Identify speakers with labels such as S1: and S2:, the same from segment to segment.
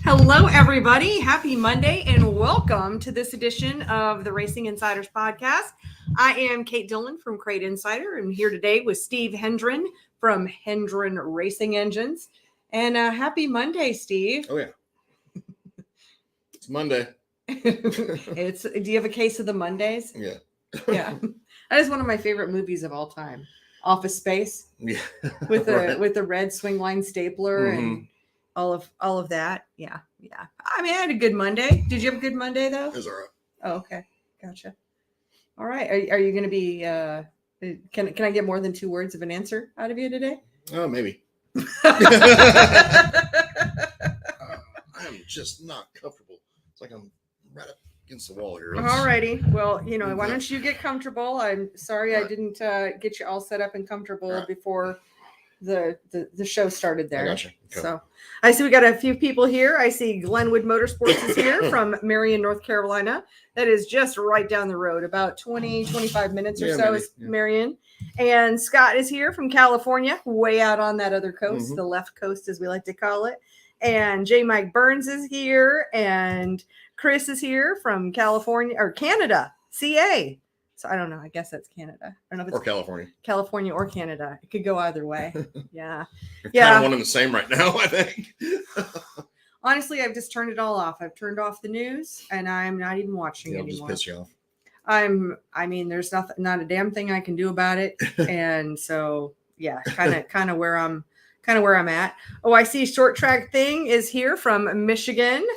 S1: Hello, everybody. Happy Monday and welcome to this edition of the Racing Insiders podcast. I am Kate Dillon from Crate Insider and here today with Steve Hendren from Hendren Racing Engines. And happy Monday, Steve.
S2: Oh, yeah. It's Monday.
S1: Do you have a case of the Mondays?
S2: Yeah.
S1: Yeah. That is one of my favorite movies of all time. Office Space.
S2: Yeah.
S1: With the red swing line stapler and all of that. Yeah. I mean, I had a good Monday. Did you have a good Monday though?
S2: It was all right.
S1: Oh, okay. Gotcha. All right. Are you going to be, can I get more than 2 words of an answer out of you today?
S2: Oh, maybe. I am just not comfortable. It's like I'm right up against the wall here.
S1: All righty. Well, why don't you get comfortable? I'm sorry I didn't get you all set up and comfortable before the show started there.
S2: I gotcha. Okay.
S1: So I see we got a few people here. I see Glenwood Motorsports is here from Marion, North Carolina. That is just right down the road, about 25 minutes or so is Marion. And Scott is here from California, way out on that other coast, the left coast as we like to call it. And J. Mike Burns is here, and Chris is here from California or Canada, CA. So I don't know. I guess that's Canada. I don't know if it's California or Canada. It could go either way. Yeah.
S2: You're kind of one and the same right now, I think.
S1: Honestly, I've just turned it all off. I've turned off the news and I'm not even watching it anymore.
S2: Just piss you off.
S1: I mean, there's not a damn thing I can do about it. And so, yeah, kind of where I'm at. Oh, I see Short Track Thing is here from Michigan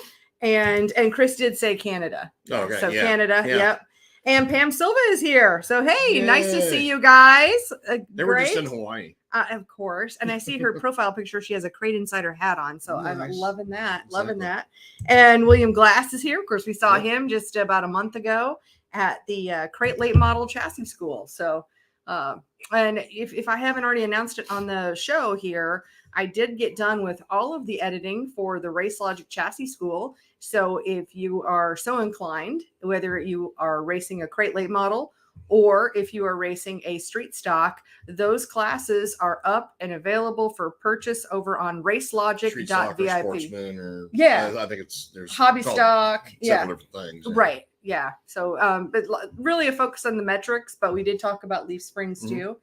S1: and Chris did say Canada.
S2: Oh, okay.
S1: So
S2: yeah.
S1: Canada.
S2: Yeah.
S1: Yep. And Pam Silva is here. So, hey, nice to see you guys.
S2: They were just in Hawaii.
S1: Of course. And I see her profile picture. She has a Crate Insider hat on. So nice. I'm loving that.
S2: Exactly.
S1: Loving that. And William Glass is here. Of course, we saw him just about a month ago at the Crate Late Model Chassis School. So, and if I haven't already announced it on the show here, I did get done with all of the editing for the Race Logic Chassis School. So if you are so inclined, whether you are racing a Crate Late model or if you are racing a street stock, those classes are up and available for purchase over on racelogic.vip.
S2: I think there's
S1: hobby stock.
S2: Several different things. Yeah.
S1: Right. Yeah. So, but really a focus on the metrics, but we did talk about leaf springs too.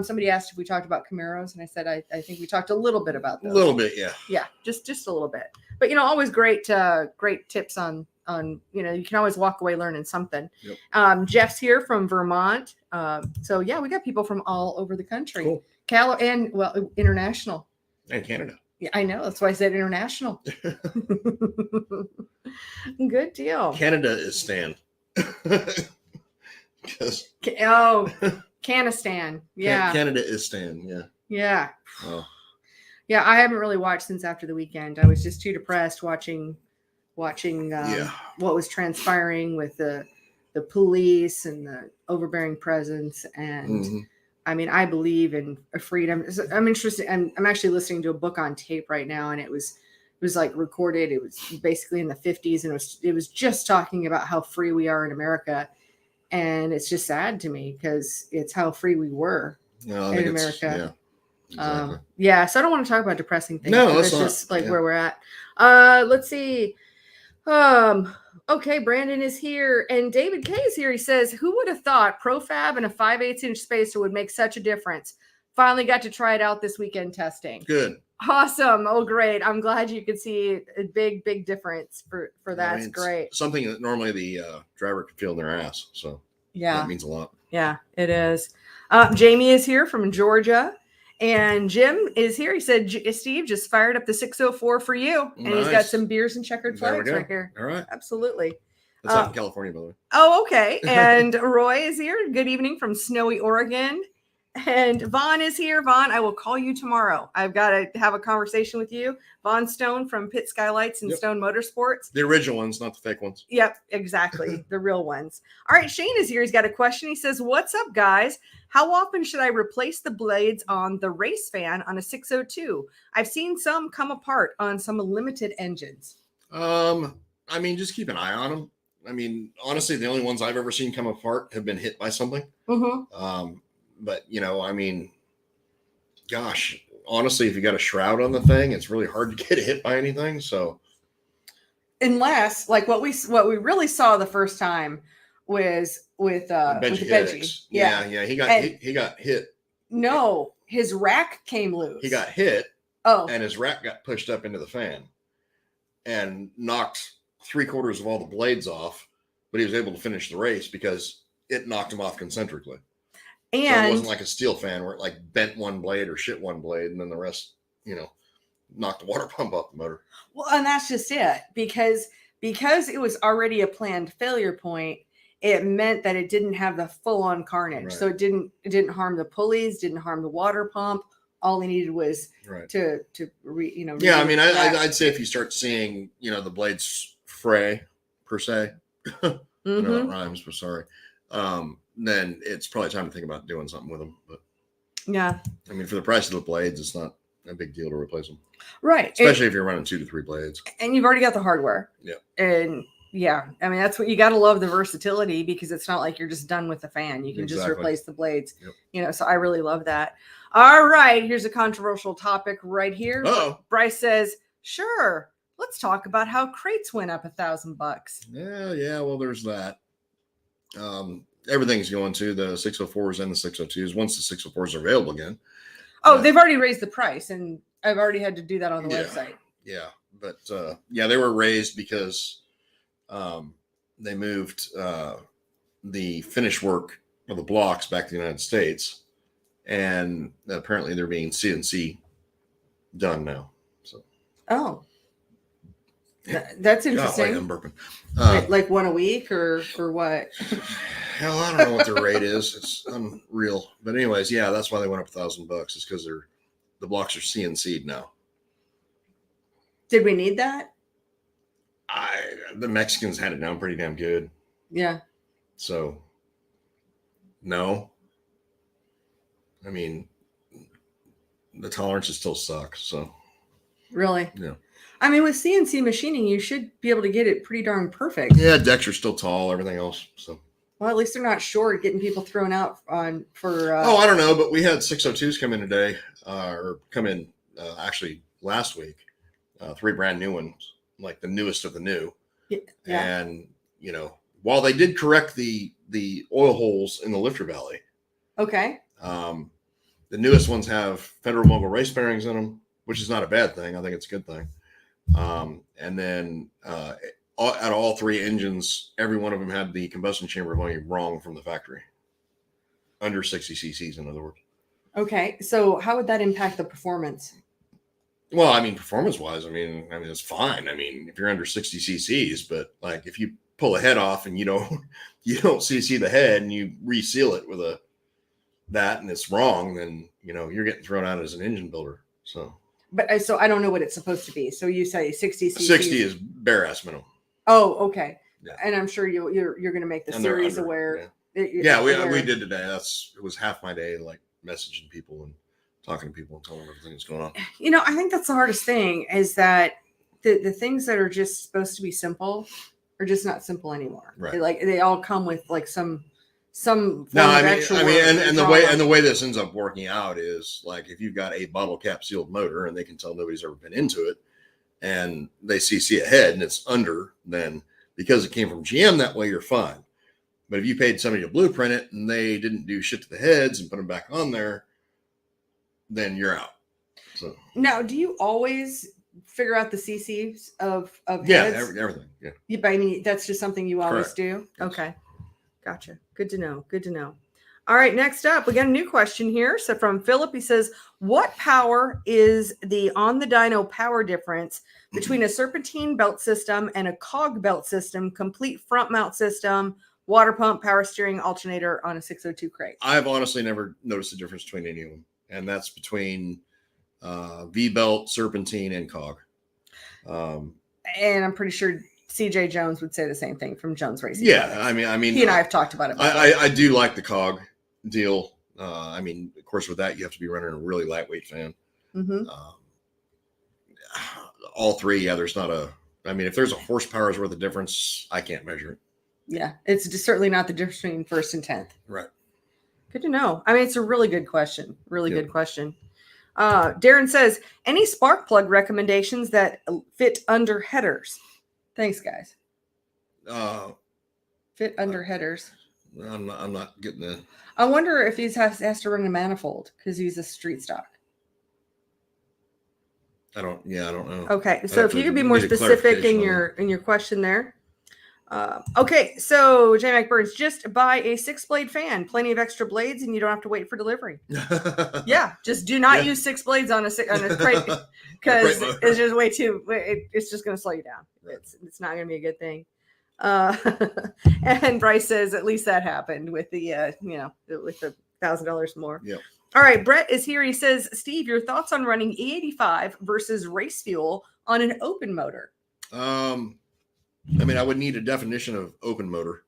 S1: Somebody asked if we talked about Camaros, and I said I think we talked a little bit about those.
S2: A little bit, yeah.
S1: Yeah, just a little bit. But always great tips on you can always walk away learning something. Yep. Jeff's here from Vermont. So yeah, we got people from all over the country. Cool. And international.
S2: And Canada.
S1: Yeah, I know. That's why I said international. Good deal.
S2: Canada is Stan.
S1: Canistan. Yeah.
S2: Canada is Stan. Yeah.
S1: Yeah.
S2: Oh.
S1: Yeah, I haven't really watched since after the weekend. I was just too depressed watching what was transpiring with the police and the overbearing presence. And I mean, I believe in freedom. I'm interested. I'm actually listening to a book on tape right now, and it was like recorded. It was basically in the 50s, and it was just talking about how free we are in America. And it's just sad to me because it's how free we were in America.
S2: Exactly.
S1: So I don't want to talk about depressing things.
S2: No,
S1: it's just where we're at. Let's see. Okay, Brandon is here and David K is here. He says, who would have thought Profab and a 5/8 inch spacer would make such a difference? Finally got to try it out this weekend testing.
S2: Good.
S1: Awesome. Oh, great. I'm glad you could see a big difference for that. It's great.
S2: Something that normally the driver could feel in their ass. So that means a lot.
S1: Yeah, it is. Jamie is here from Georgia. And Jim is here. He said, Steve just fired up the 604 for you. And he's got some beers and checkered flags right here.
S2: All right.
S1: Absolutely.
S2: That's out in California, by the way.
S1: Oh, okay. And Roy is here. Good evening from snowy Oregon. And Vaughn is here. Vaughn, I will call you tomorrow. I've got to have a conversation with you. Vaughn Stone from Pit Skylights and Stone Motorsports.
S2: The original ones, not the fake ones.
S1: Yep, exactly. The real ones. All right, Shane is here. He's got a question. He says, what's up, guys? How often should I replace the blades on the race fan on a 602? I've seen some come apart on some limited engines.
S2: I mean, just keep an eye on them. I mean, honestly, the only ones I've ever seen come apart have been hit by something. But, I mean, gosh, honestly, if you got a shroud on the thing, it's really hard to get hit by anything. So,
S1: unless like what we really saw the first time was with
S2: Benji.
S1: Benji.
S2: Yeah. He got hit.
S1: No, his rack came loose.
S2: He got hit.
S1: Oh.
S2: And his rack got pushed up into the fan and knocked 3/4 of all the blades off, but he was able to finish the race because it knocked him off concentrically. And so it wasn't like a steel fan where it like bent one blade or shit one blade and then the rest, knocked the water pump off the motor.
S1: Well, and that's just it. Because it was already a planned failure point, it meant that it didn't have the full-on carnage. Right. So it didn't harm the pulleys, didn't harm the water pump. All he needed was to
S2: Yeah, I mean, I'd say if you start seeing, the blades fray per se, I know that rhymes, but sorry. Then it's probably time to think about doing something with them. But
S1: yeah,
S2: I mean, for the price of the blades, it's not a big deal to replace them,
S1: right?
S2: Especially if you're running 2 to 3 blades,
S1: and you've already got the hardware.
S2: Yeah,
S1: and yeah, I mean that's what you got to love, the versatility, because it's not like you're just done with the fan. You can just replace the blades. Yep. So I really love that. All right, here's a controversial topic right here.
S2: Uh-oh.
S1: Bryce says, "Sure, let's talk about how crates went up $1,000."
S2: Yeah. Well, there's that. Everything's going to the 604s and the 602s once the 604s are available again.
S1: Oh, they've already raised the price, and I've already had to do that on the website.
S2: Yeah, but they were raised because they moved the finish work of the blocks back to the United States, and apparently they're being CNC done now. So.
S1: Oh. That's interesting.
S2: I'm burping.
S1: Like one a week or what?
S2: Hell, I don't know what their rate is. It's unreal. But anyways, yeah, that's why they went up $1,000. Is because the blocks are CNC'd now.
S1: Did we need that?
S2: The Mexicans had it down pretty damn good.
S1: Yeah.
S2: So, no. I mean, the tolerances still suck. So.
S1: Really?
S2: Yeah.
S1: I mean, with CNC machining, you should be able to get it pretty darn perfect.
S2: Yeah, decks are still tall, everything else. So.
S1: Well, at least they're not short, getting people thrown out for.
S2: I don't know, but we had 602s come in today, or come in actually last week. 3 brand new ones, like the newest of the new.
S1: Yeah.
S2: And while they did correct the oil holes in the lifter valley.
S1: Okay.
S2: The newest ones have Federal Mogul race bearings in them, which is not a bad thing. I think it's a good thing. And then at all 3 engines, every one of them had the combustion chamber volume wrong from the factory. Under 60 cc's, in other words.
S1: Okay. So how would that impact the performance?
S2: Well, I mean, performance-wise, I mean, it's fine. I mean, if you're under 60 cc's, but like if you pull a head off and you don't CC the head and you reseal it with that and it's wrong, then you're getting thrown out as an engine builder. So.
S1: But so I don't know what it's supposed to be. So you say 60 cc's.
S2: 60 is bare ass minimum.
S1: Oh, okay.
S2: Yeah.
S1: And I'm sure you're going to make the series aware.
S2: Yeah, we did today. It was half my day, like messaging people and talking to people and telling them everything that's going on.
S1: I think that's the hardest thing, is that the things that are just supposed to be simple are just not simple anymore.
S2: Right.
S1: They all come with like some. And
S2: the way this ends up working out is like if you've got a bottle cap sealed motor and they can tell nobody's ever been into it, and they CC ahead and it's under, then because it came from GM that way, you're fine. But if you paid somebody to blueprint it and they didn't do shit to the heads and put them back on there, then you're out. So
S1: now, do you always figure out the CCs of heads?
S2: Yeah, everything. Yeah.
S1: I mean, that's just something you always
S2: Correct.
S1: do?
S2: Yes.
S1: Okay. Gotcha. Good to know. All right. Next up, we got a new question here. So from Philip, he says, what power is the on the dyno power difference between a Serpentine belt system and a cog belt system, complete front mount system, water pump, power steering, alternator on a 602 crate?
S2: I've honestly never noticed the difference between any of them. And that's between V-belt, Serpentine, and cog.
S1: And I'm pretty sure CJ Jones would say the same thing from Jones Racing.
S2: Yeah, I mean,
S1: he and I have talked about it before.
S2: I do like the cog deal. I mean, of course, with that you have to be running a really lightweight fan.
S1: Mm-hmm.
S2: All 3, there's not a. I mean, if there's a horsepower's worth of difference, I can't measure it.
S1: Yeah, it's just certainly not the difference between first and 10th.
S2: Right.
S1: Good to know. I mean, it's a really good question. Good question. Darren says, any spark plug recommendations that fit under headers? Thanks, guys. Fit under headers.
S2: I'm not getting the.
S1: I wonder if he has to run a manifold because he's a street stock.
S2: I don't know.
S1: Okay, so if you could be more specific in your question there. Okay, so J. Mac Burns, just buy a 6-blade fan, plenty of extra blades, and you don't have to wait for delivery. Yeah, just do not use 6 blades on a crate because it's just way too. It's just going to slow you down. Right. It's not going to be a good thing. And Bryce says at least that happened with the with the $1,000 more. Yeah. All right, Brett is here. He says, Steve, your thoughts on running E85 versus race fuel on an open motor?
S2: I mean, I would need a definition of open motor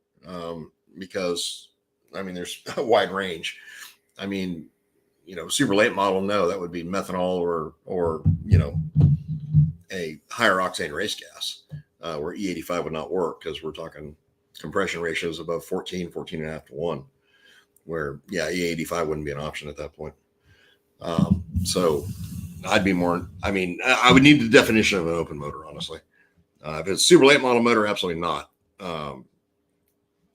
S2: because, I mean, there's a wide range. I mean, super late model, no, that would be methanol or a higher octane race gas where E85 would not work because we're talking compression ratios above 14.5 to 1, where, E85 wouldn't be an option at that point. So I'd be more, I mean, I would need the definition of an open motor, honestly. If it's super late model motor, absolutely not.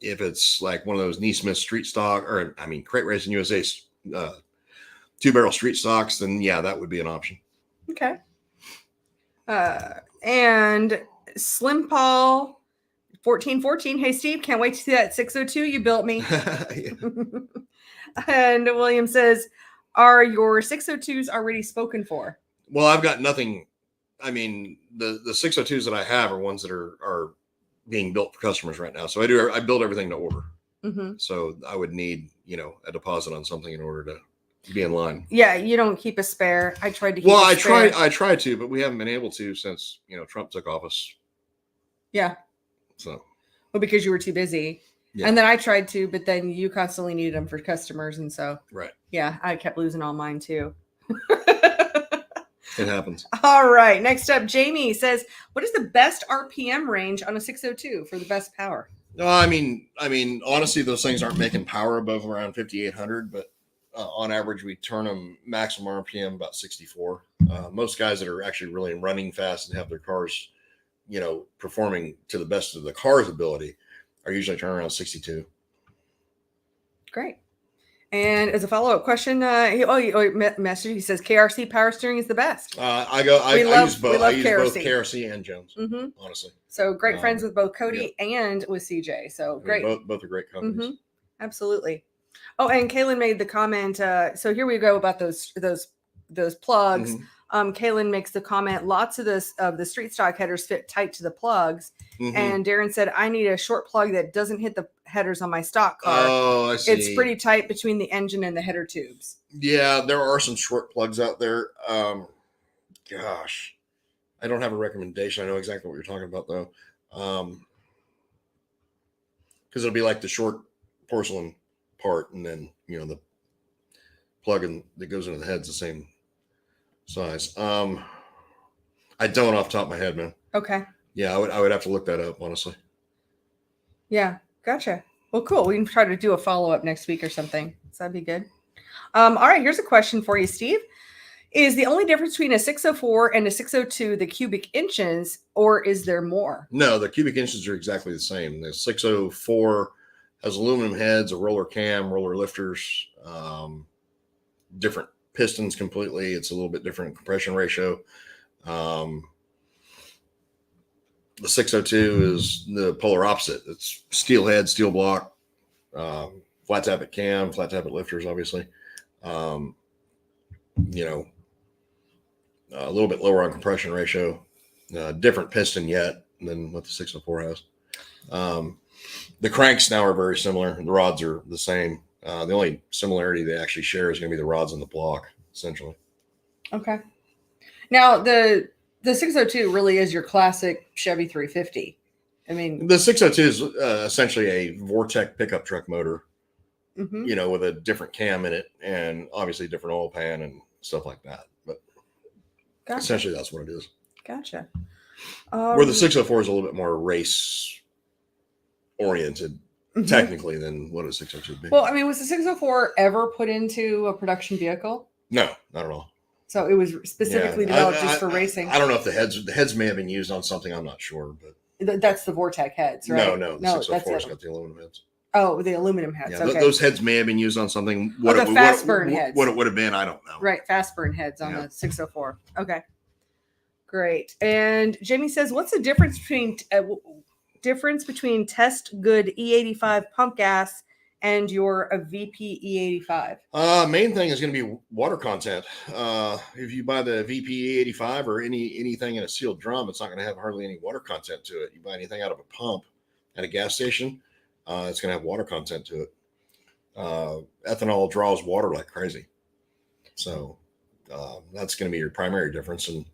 S2: If it's like one of those Neesmith street stock, Crate Racing USA 2-barrel street stocks, then that would be an option.
S1: Okay. And Slim Paul 1414. Hey Steve, can't wait to see that 602 you built me. And William says, are your 602s already spoken for?
S2: Well, I've got nothing. I mean, the 602s that I have are ones that are being built for customers right now. So I build everything to order. Mm-hmm. So I would need, a deposit on something in order to be in line.
S1: Yeah. You don't keep a spare. I tried to keep
S2: I tried to, but we haven't been able to since, Trump took office.
S1: Yeah.
S2: So.
S1: Well, because you were too busy. Yeah. And then I tried to, but then you constantly needed them for customers. And so,
S2: right.
S1: Yeah, I kept losing all mine too.
S2: It happens.
S1: All right. Next up, Jamie says, what is the best RPM range on a 602 for the best power?
S2: No, I mean, honestly, those things aren't making power above around 5,800, but on average, we turn them maximum RPM about 64. Most guys that are actually really running fast and have their cars, performing to the best of the car's ability are usually turning around 62.
S1: Great. And as a follow-up question, message, he says KRC power steering is the best.
S2: I use both. I use both KRC and Jones, honestly.
S1: So great friends with both Cody and with CJ. So great.
S2: Both are great companies.
S1: Mm-hmm. Absolutely. Oh, and Kaylin made the comment. So here we go about those plugs. Mm-hmm. Kaylin makes the comment, lots of the street stock headers fit tight to the plugs. Mm-hmm. And Darren said, I need a short plug that doesn't hit the headers on my stock car.
S2: Oh, I see.
S1: It's pretty tight between the engine and the header tubes.
S2: Yeah, there are some short plugs out there. Gosh, I don't have a recommendation. I know exactly what you're talking about, though. Because it'll be like the short porcelain part, and then, the plug that goes into the head's the same size. I don't off the top of my head, man.
S1: Okay.
S2: Yeah, I would have to look that up, honestly.
S1: Yeah, gotcha. Well, cool. We can try to do a follow-up next week or something. So that'd be good. All right, here's a question for you, Steve. Is the only difference between a 604 and a 602 the cubic inches, or is there more?
S2: No, the cubic inches are exactly the same. The 604 has aluminum heads, a roller cam, roller lifters, different pistons completely. It's a little bit different compression ratio. The 602 is the polar opposite. It's steel head, steel block, flat tappet cam, flat tappet lifters, obviously. A little bit lower on compression ratio, different piston yet than what the 604 has. The cranks now are very similar. The rods are the same. The only similarity they actually share is going to be the rods in the block, essentially.
S1: Okay. Now, the 602 really is your classic Chevy 350. I mean,
S2: the 602 is essentially a Vortec pickup truck motor, with a different cam in it and obviously different oil pan and stuff like that. But essentially that's what it is.
S1: Gotcha.
S2: Where the 604 is a little bit more race oriented technically than what a 602 would be.
S1: Well, I mean, was the 604 ever put into a production vehicle?
S2: No, not at all.
S1: So it was specifically developed just for racing.
S2: I don't know if the heads may have been used on something. I'm not sure, but
S1: That's the Vortec heads, right?
S2: No. The
S1: No,
S2: 604's got the aluminum heads.
S1: Oh, the aluminum heads.
S2: Yeah,
S1: okay.
S2: Those heads may have been used on something.
S1: The fast burn heads.
S2: What it would have been, I don't know.
S1: Right, fast burn heads on the 604. Okay, great. And Jamie says, "What's the difference between test good E85 pump gas and your VP E85?"
S2: Main thing is going to be water content. If you buy the VP E85 or anything in a sealed drum, it's not going to have hardly any water content to it. You buy anything out of a pump at a gas station, it's going to have water content to it. Ethanol draws water like crazy. So that's going to be your primary difference. And,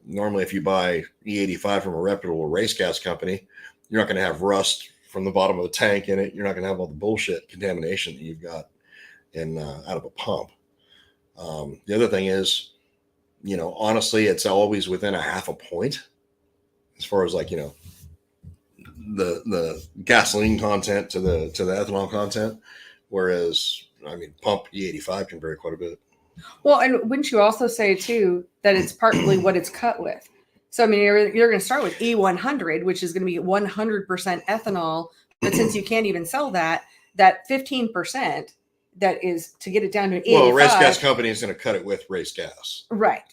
S2: normally if you buy E85 from a reputable race gas company, you're not going to have rust from the bottom of the tank in it. You're not going to have all the bullshit contamination that you've got in out of a pump. The other thing is, honestly, it's always within a half a point as far as the gasoline content to the ethanol content. Whereas, pump E85 can vary quite a bit.
S1: Well, and wouldn't you also say too that it's partly what it's cut with? So, you're going to start with E100, which is going to be 100% ethanol. But since you can't even sell that 15% that is to get it down to E85.
S2: Well, race gas company is going to cut it with race gas.
S1: Right.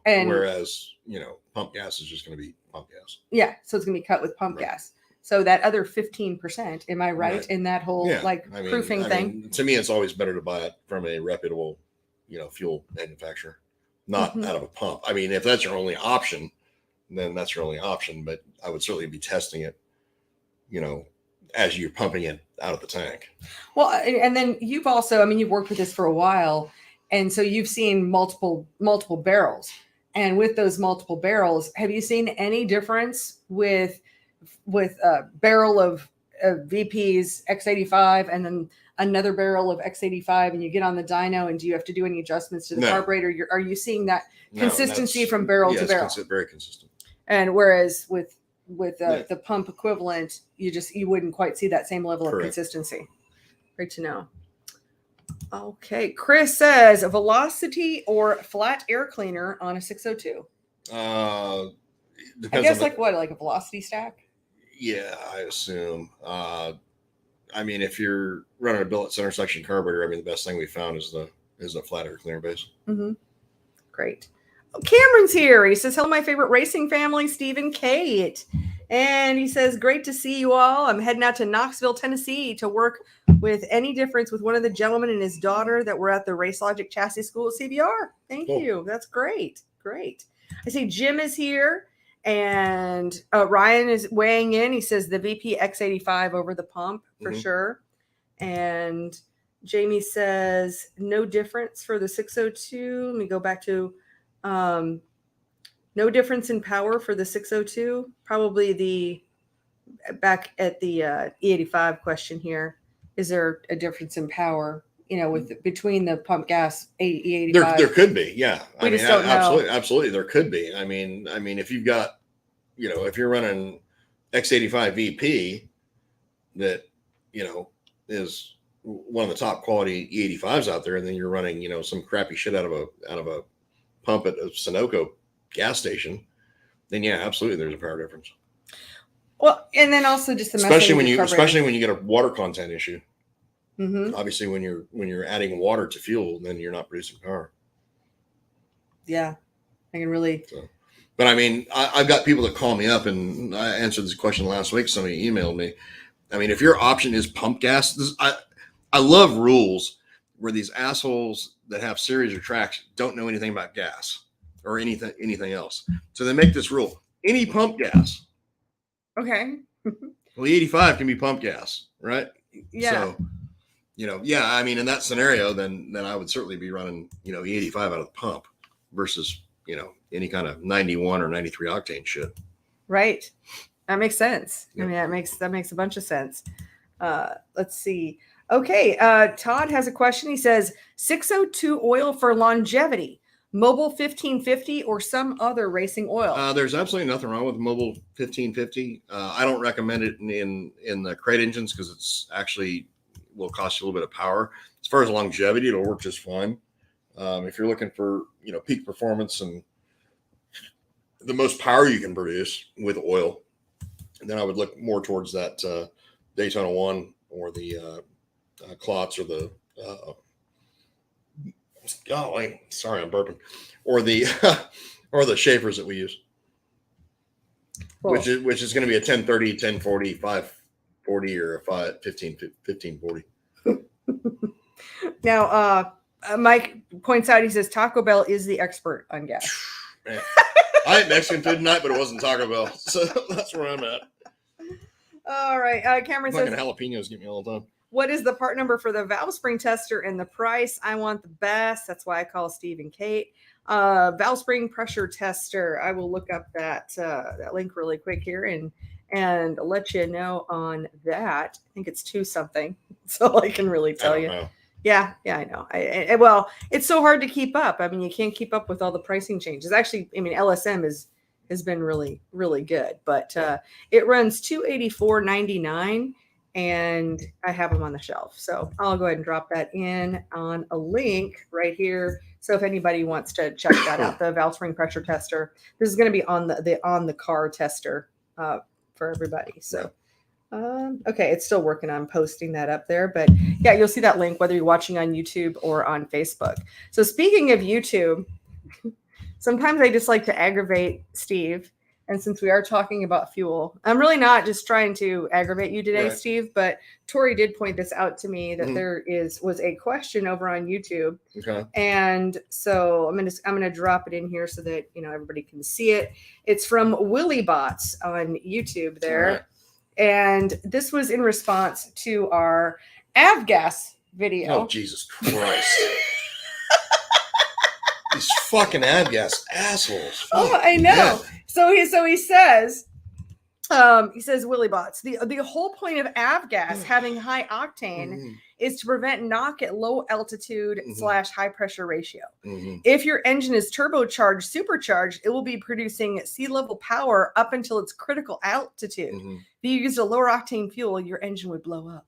S2: And whereas, pump gas is just going to be pump gas.
S1: Yeah. So it's going to be cut with pump gas. So that other 15%, am I right in that whole proofing thing?
S2: To me, it's always better to buy it from a reputable, fuel manufacturer, not out of a pump. If that's your only option, then that's your only option. But I would certainly be testing it, as you're pumping it out of the tank. Well,
S1: and then you've also, you've worked with this for a while, and so you've seen multiple barrels. And with those multiple barrels, have you seen any difference with a barrel of VP's X85 and then another barrel of X85, and you get on the dyno, and do you have to do any adjustments to the carburetor? Are you seeing that consistency from barrel to barrel?
S2: It's very consistent.
S1: And whereas with the pump equivalent, you wouldn't quite see that same level of consistency. Great to know. Okay, Chris says velocity or flat air cleaner on a 602. I guess like a velocity stack.
S2: Yeah, I assume. If you're running a billet center section carburetor, the best thing we found is the flat air cleaner base.
S1: Mm-hmm. Great. Cameron's here. He says, "Hello, my favorite racing family, Steve and Kate." And he says, "Great to see you all. I'm heading out to Knoxville, Tennessee to work with any difference with one of the gentlemen and his daughter that were at the Race Logic Chassis School at CBR." Thank you. That's great. Great. I see Jim is here. And Ryan is weighing in. He says the VP X85 over the pump for sure. And Jamie says no difference for the 602. Let me go back to no difference in power for the 602. Probably back at the E85 question here. Is there a difference in power? Between the pump gas E85,
S2: there could be, yeah.
S1: We just don't know.
S2: Absolutely, there could be. If you've got, if you're running X85 VP, that is one of the top quality E85s out there, and then you're running, some crappy shit out of a pump at a Sunoco gas station, then yeah, absolutely, there's a power difference.
S1: Well, and then also just
S2: especially when you get a water content issue.
S1: Mm-hmm.
S2: Obviously, when you're adding water to fuel, then you're not producing power.
S1: Yeah, I can really.
S2: But I've got people that call me up, and I answered this question last week. Somebody emailed me. If your option is pump gas, I love rules where these assholes that have series or tracks don't know anything about gas or anything else. So they make this rule: any pump gas.
S1: Okay.
S2: Well, the 85 can be pump gas, right?
S1: Yeah.
S2: So, in that scenario, then I would certainly be running, E85 out of the pump versus, any kind of 91 or 93 octane shit.
S1: Right. That makes sense.
S2: Yep.
S1: That makes a bunch of sense. Let's see. Okay. Todd has a question. He says 602 oil for longevity, Mobil 1550 or some other racing oil.
S2: There's absolutely nothing wrong with Mobil 1550. I don't recommend it in the crate engines because it's actually will cost you a little bit of power. As far as longevity, it'll work just fine. If you're looking for peak performance and the most power you can produce with oil, And then I would look more towards that Daytona 1 or the Klotz or the sorry, I'm burping, or the or the Schaefer's that we use, cool. which is going to be a 1030, 1040, 540, or a 1540.
S1: Now, Mike points out, he says Taco Bell is the expert on gas.
S2: I ate Mexican food tonight, but it wasn't Taco Bell, so that's where I'm at.
S1: All right, Cameron
S2: Fucking
S1: says
S2: jalapenos get me all the time.
S1: What is the part number for the valve spring tester and the price? I want the best. That's why I call Steve and Kate. Valve spring pressure tester. I will look up that link really quick here and let you know on that. I think it's 2 something. That's all I can really tell you.
S2: Know.
S1: Yeah, I know. Well, it's so hard to keep up. I mean, you can't keep up with all the pricing changes. Actually, I mean, LSM has been really, really good, but it runs $284.99. And I have them on the shelf. So I'll go ahead and drop that in on a link right here. So if anybody wants to check that out, the valve spring pressure tester, this is going to be on the car tester for everybody. So, okay, it's still working on posting that up there, but yeah, you'll see that link whether you're watching on YouTube or on Facebook. So speaking of YouTube, sometimes I just like to aggravate Steve. And since we are talking about fuel, I'm really not just trying to aggravate you today, right, Steve, but Tori did point this out to me that there was a question over on YouTube.
S2: Okay.
S1: And so I'm going to drop it in here so that, everybody can see it. It's from Willy Bots on YouTube there. Right. And this was in response to our avgas video.
S2: Oh, Jesus Christ. These fucking avgas assholes.
S1: Oh, I know. Yeah. So he says, Willy Bots, the whole point of avgas having high octane is to prevent knock at low altitude / high pressure ratio. If your engine is turbocharged, supercharged, it will be producing sea level power up until its critical altitude. If you used a lower octane fuel, your engine would blow up.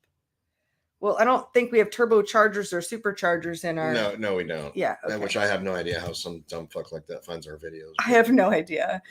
S1: Well, I don't think we have turbochargers or superchargers in our...
S2: No, we don't.
S1: Yeah. Okay.
S2: Which I have no idea how some dumb fuck like that finds our videos.
S1: I have no idea.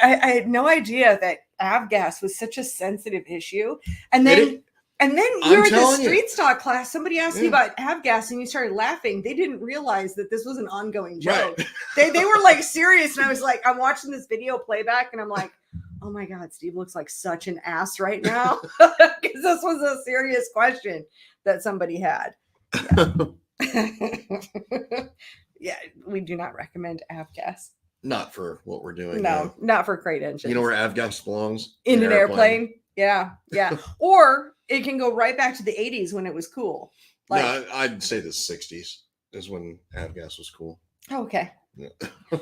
S1: I had no idea that avgas was such a sensitive issue. And then you were in the street stock class. Somebody asked you about avgas and you started laughing. They didn't realize that this was an ongoing joke. Right. They were like serious. And I was like, I'm watching this video playback and I'm like, oh my God, Steve looks like such an ass right now. Because this was a serious question that somebody had. Yeah, we do not recommend avgas.
S2: Not for what we're doing.
S1: No, not for crate engines.
S2: You know where avgas belongs?
S1: In an airplane. Yeah. Or it can go right back to the 80s when it was cool.
S2: No, I'd say the 60s is when avgas was cool.
S1: Okay. Yeah.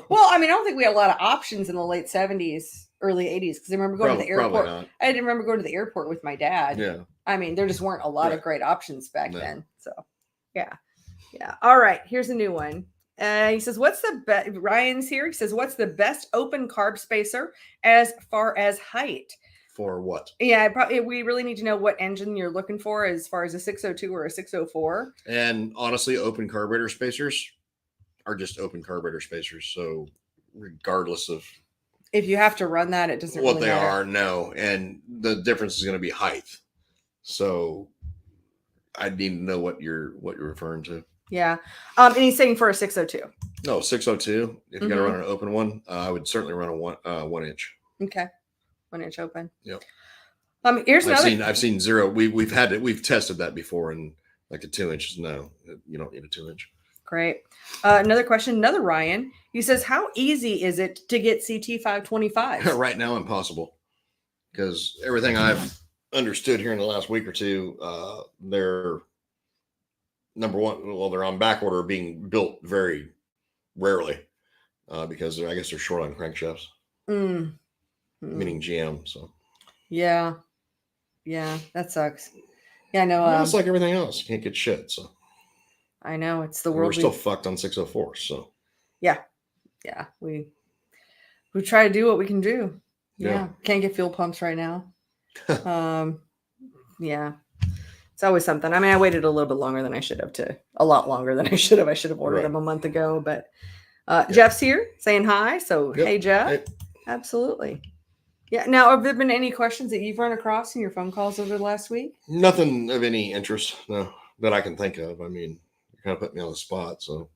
S1: Well, I mean, I don't think we had a lot of options in the late 70s. Early 80s, because I remember going to the airport. I didn't remember going to the airport with my dad.
S2: Yeah.
S1: I mean, there just weren't a lot of great options back then. So, yeah. All right. Here's a new one. He says, what's the best? Ryan's here. He says, what's the best open carb spacer as far as height?
S2: For what?
S1: Yeah, we really need to know what engine you're looking for as far as a 602 or a 604.
S2: And honestly, open carburetor spacers are just open carburetor spacers. So, regardless of
S1: if you have to run that, it doesn't
S2: what
S1: really
S2: they
S1: matter.
S2: are, no. And the difference is going to be height. So I need to know what you're referring to.
S1: Yeah. And he's saying for a 602.
S2: No, 602. If you got to run an open one, I would certainly run a 1 inch.
S1: Okay. 1 inch open.
S2: Yep.
S1: Here's another.
S2: I've seen zero. We've tested that before, and like a 2 inches. No, you don't need a 2 inch.
S1: Great. Another question, another Ryan. He says, how easy is it to get CT 525?
S2: Right now, impossible. Because everything I've understood here in the last week or two, they're number one. Well, they're on back order, being built very rarely because I guess they're short on crankshafts. Meaning GM. So. Yeah,
S1: that sucks. Yeah, I know.
S2: It's like everything else. You can't get shit. So.
S1: I know it's the world.
S2: We're still fucked on 604. So.
S1: Yeah. We try to do what we can do. Yeah. Can't get fuel pumps right now. Yeah. It's always something. I mean, I waited a little bit longer than I should have a lot longer than I should have. I should have ordered them a month ago, but Jeff's here saying hi. So, hey, Jeff. Hey. Absolutely. Yeah. Now, have there been any questions that you've run across in your phone calls over the last week?
S2: Nothing of any interest, no, that I can think of. I mean, you kind of put me on the spot, so.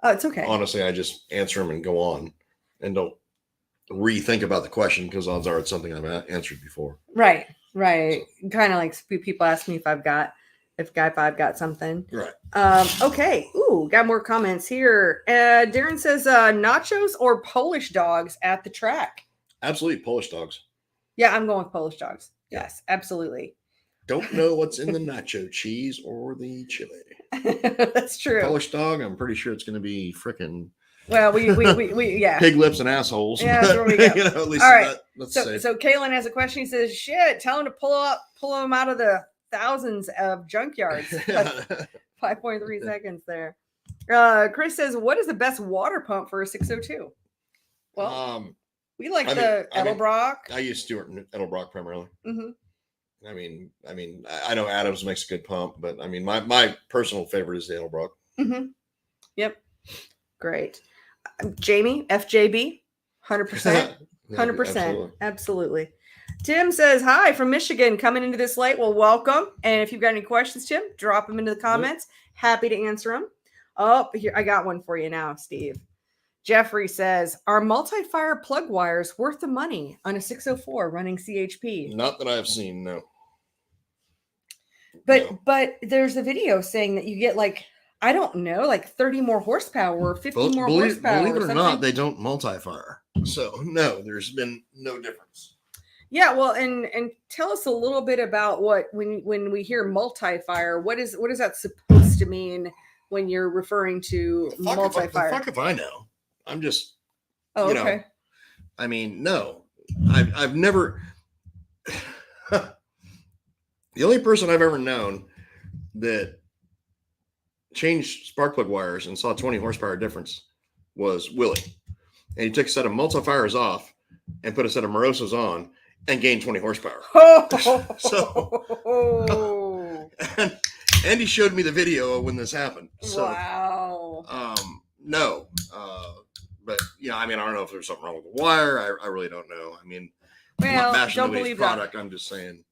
S1: Oh, it's okay.
S2: Honestly, I just answer them and go on, and don't rethink about the question because odds are it's something I've answered before.
S1: Right. So. Kind of like people ask me if I've got something.
S2: Right.
S1: Okay. Ooh, got more comments here. Darren says nachos or Polish dogs at the track.
S2: Absolutely, Polish dogs.
S1: Yeah, I'm going with Polish dogs. Yes, absolutely.
S2: Don't know what's in the nacho cheese or the chili.
S1: That's true.
S2: Polish dog, I'm pretty sure it's going to be freaking.
S1: Well, we yeah.
S2: Pig lips and assholes.
S1: Yeah, that's where we go.
S2: At least
S1: all right.
S2: So
S1: Kaylin has a question. He says, "Shit, tell him to pull them out of the thousands of junkyards." 5.3 seconds there. Chris says, "What is the best water pump for a 602?" Well, we like the Edelbrock.
S2: I use Stewart and Edelbrock primarily.
S1: Mm-hmm.
S2: I mean, I know Adams makes a good pump, but I mean, my personal favorite is the Edelbrock.
S1: Mm-hmm. Yep. Great. Jamie, FJB, 100%. 100%. Absolutely. Tim says, hi from Michigan, coming into this late. Well, welcome. And if you've got any questions, Tim, drop them into the comments. Happy to answer them. Oh, here, I got one for you now, Steve. Jeffrey says, are multi-fire plug wires worth the money on a 604 running CHP?
S2: Not that I've seen, no.
S1: But there's a video saying that you get like, I don't know, like 30 more horsepower or 50 more horsepower.
S2: Believe it or not, they don't multi-fire. So no, there's been no difference.
S1: Yeah, well, and tell us a little bit about what when we hear multi-fire, what is that supposed to mean when you're referring to multi-fire?
S2: Fuck if I know. I'm just
S1: okay.
S2: I mean, no. I've never the only person I've ever known that changed spark plug wires and saw 20 horsepower difference was Willy. And he took a set of multi-fires off and put a set of Morosos on and gained 20 horsepower. And he showed me the video of when this happened. So,
S1: wow.
S2: No. But I mean, I don't know if there's something wrong with the wire. I really don't know. I mean, I'm not bashing nobody's product. I'm just saying.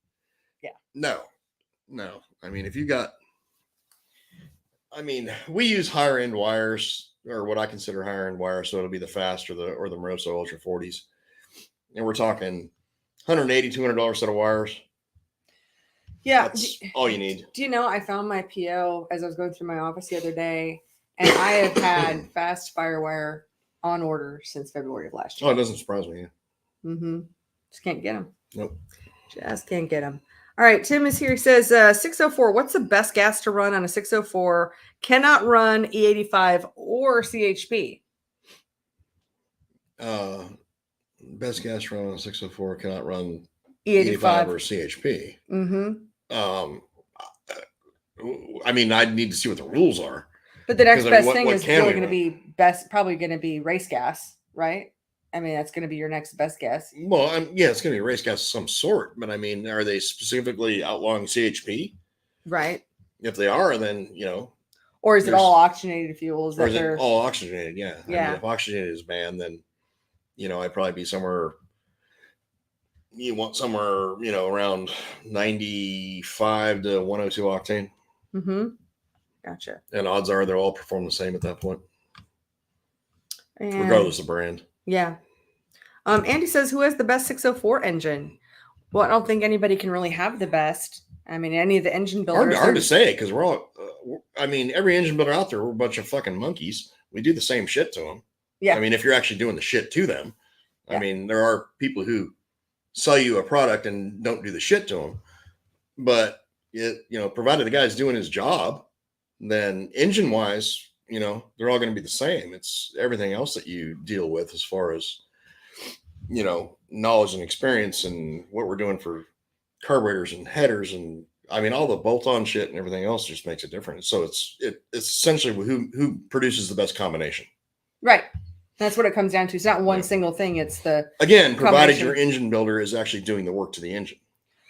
S1: Yeah.
S2: No. I mean, if you got, we use higher end wires, or what I consider higher end wires, so it'll be the Fast or the Moroso Ultra 40s, and we're talking $180, $200 set of wires.
S1: Yeah,
S2: that's all you need.
S1: Do you know, I found my PO as I was going through my office the other day, and I have had Fast Firewire on order since February of last year.
S2: Oh, it doesn't surprise me.
S1: Mm-hmm. Just can't get them.
S2: Nope.
S1: Just can't get them. All right, Tim is here. He says, 604, what's the best gas to run on a 604? Cannot run E85 or CHP.
S2: Best gas to run on a 604 cannot run
S1: E85
S2: or CHP.
S1: Mm-hmm.
S2: I mean, I'd need to see what the rules are.
S1: But the next best thing is really going to be probably going to be race gas, right? I mean, that's going to be your next best guess.
S2: Well, it's going to be a race gas of some sort. But I mean, are they specifically outlawing CHP?
S1: Right.
S2: If they are, then,
S1: Or is it all oxygenated fuels?
S2: Or is it all oxygenated? Yeah.
S1: Yeah.
S2: I mean, if oxygenated is banned, then, I'd probably be somewhere. You want somewhere, around 95 to 102 octane.
S1: Mm-hmm. Gotcha.
S2: And odds are they'll all perform the same at that point. Regardless of brand.
S1: Yeah. Andy says, who has the best 604 engine? Well, I don't think anybody can really have the best. I mean, any of the engine builders.
S2: Hard to say, because we're all, every engine builder out there, we're a bunch of fucking monkeys. We do the same shit to them.
S1: Yeah.
S2: I mean, if you're actually doing the shit to them. Yeah. I mean, there are people who sell you a product and don't do the shit to them. But, provided the guy's doing his job, then engine-wise, they're all going to be the same. It's everything else that you deal with as far as, knowledge and experience and what we're doing for carburetors and headers and all the bolt-on shit and everything else just makes it different. So it's essentially who produces the best combination. Right.
S1: That's what it comes down to. It's not one single thing. It's
S2: provided your engine builder is actually doing the work to the engine,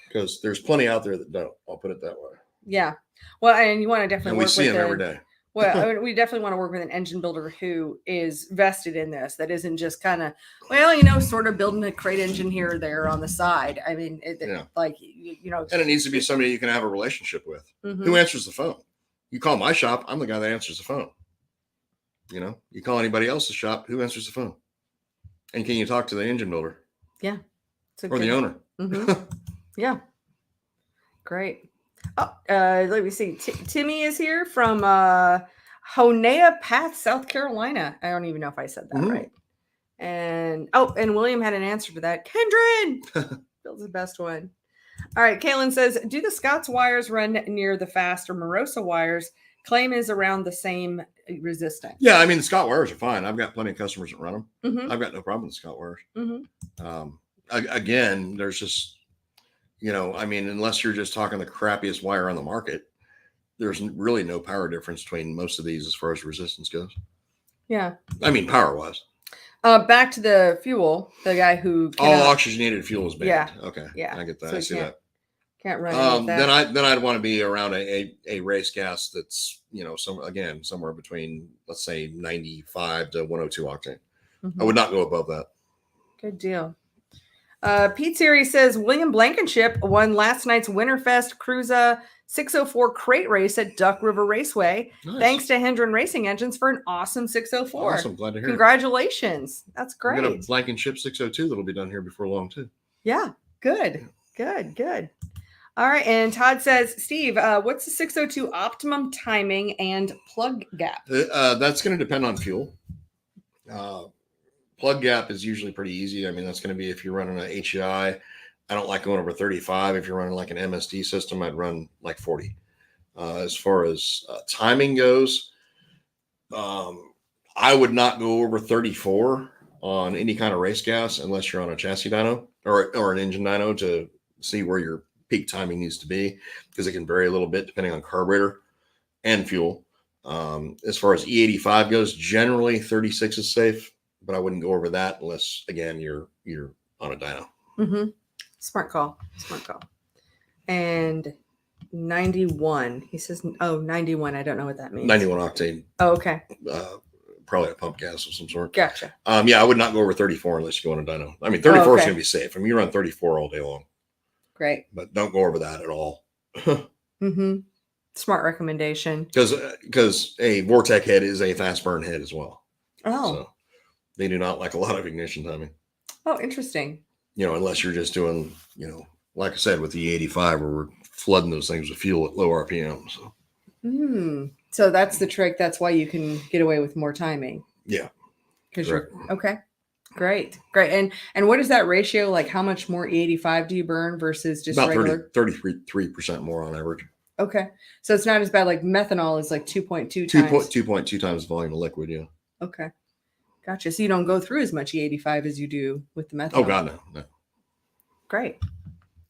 S2: because there's plenty out there that don't. I'll put it that way.
S1: Yeah. Well, and you want to definitely
S2: we see them every day.
S1: Well, I mean, we definitely want to work with an engine builder who is vested in this. That isn't just kind of, sort of building a crate engine here or there on the side. I mean, and
S2: it needs to be somebody you can have a relationship with.
S1: Mm-hmm.
S2: Who answers the phone? You call my shop, I'm the guy that answers the phone. You call anybody else's shop, who answers the phone? And can you talk to the engine builder?
S1: Yeah.
S2: Or the owner?
S1: Mm-hmm. Yeah. Great. Oh, let me see. Timmy is here from Honea Path, South Carolina. I don't even know if I said that right. And William had an answer to that. Kendron builds the best one. All right. Kaylin says, do the Scott's wires run near the fast or Morosa wires? Claim is around the same resistance.
S2: Yeah, I mean, the Scott wires are fine. I've got plenty of customers that run them.
S1: Mm-hmm.
S2: I've got no problem with the Scott wires.
S1: Mm-hmm.
S2: Again, there's just, unless you're just talking the crappiest wire on the market, there's really no power difference between most of these as far as resistance goes.
S1: Yeah.
S2: I mean, power-wise.
S1: Back to the fuel, the guy who
S2: all oxygenated fuel is banned.
S1: Yeah.
S2: Okay.
S1: Yeah.
S2: I get that.
S1: So
S2: I see that.
S1: Can't run that.
S2: Then I'd want to be around a race gas that's, somewhere between, let's say, 95 to 102 octane.
S1: Mm-hmm.
S2: I would not go above that.
S1: Good deal. Pete Series says William Blankenship won last night's Winterfest Cruiser 604 crate race at Duck River Raceway. Nice. Thanks to Hendren Racing Engines for an awesome 604.
S2: Awesome. Glad to hear
S1: Congratulations.
S2: it.
S1: That's great.
S2: We're going to Blankenship 602 that'll be done here before long, too.
S1: Yeah. Good. All right. And Todd says, Steve, what's the 602 optimum timing and plug gap?
S2: That's going to depend on fuel. Plug gap is usually pretty easy. I mean, that's going to be if you're running an HEI. I don't like going over 35. If you're running like an MSD system, I'd run like 40. As far as timing goes, I would not go over 34 on any kind of race gas unless you're on a chassis dyno or an engine dyno to see where your peak timing needs to be, because it can vary a little bit depending on carburetor and fuel. As far as E85 goes, generally 36 is safe, but I wouldn't go over that unless, again, you're on a dyno.
S1: Mm-hmm. Smart call. And 91. He says, 91. I don't know what that means.
S2: 91 octane.
S1: Oh, okay.
S2: Probably a pump gas of some sort.
S1: Gotcha.
S2: I would not go over 34 unless you go on a dyno. I mean, 34 is going to be safe. I mean, you run 34 all day long.
S1: Great.
S2: But don't go over that at all.
S1: Mm-hmm. Smart recommendation.
S2: Because a Vortec head is a fast burn head as well.
S1: Oh.
S2: So they do not like a lot of ignition timing.
S1: Oh, interesting.
S2: Unless you're just doing, like I said, with the E85 where we're flooding those things with fuel at low RPM. So.
S1: So that's the trick. That's why you can get away with more timing.
S2: Yeah.
S1: Okay. Great. And what is that ratio? Like how much more E85 do you burn versus just
S2: about
S1: regular?
S2: 33% more on average.
S1: Okay. So it's not as bad. Like methanol is like 2.2 times.
S2: 2.2 times the volume of liquid. Yeah.
S1: Okay. Gotcha. So you don't go through as much E85 as you do with the methanol.
S2: Oh God, no.
S1: Great.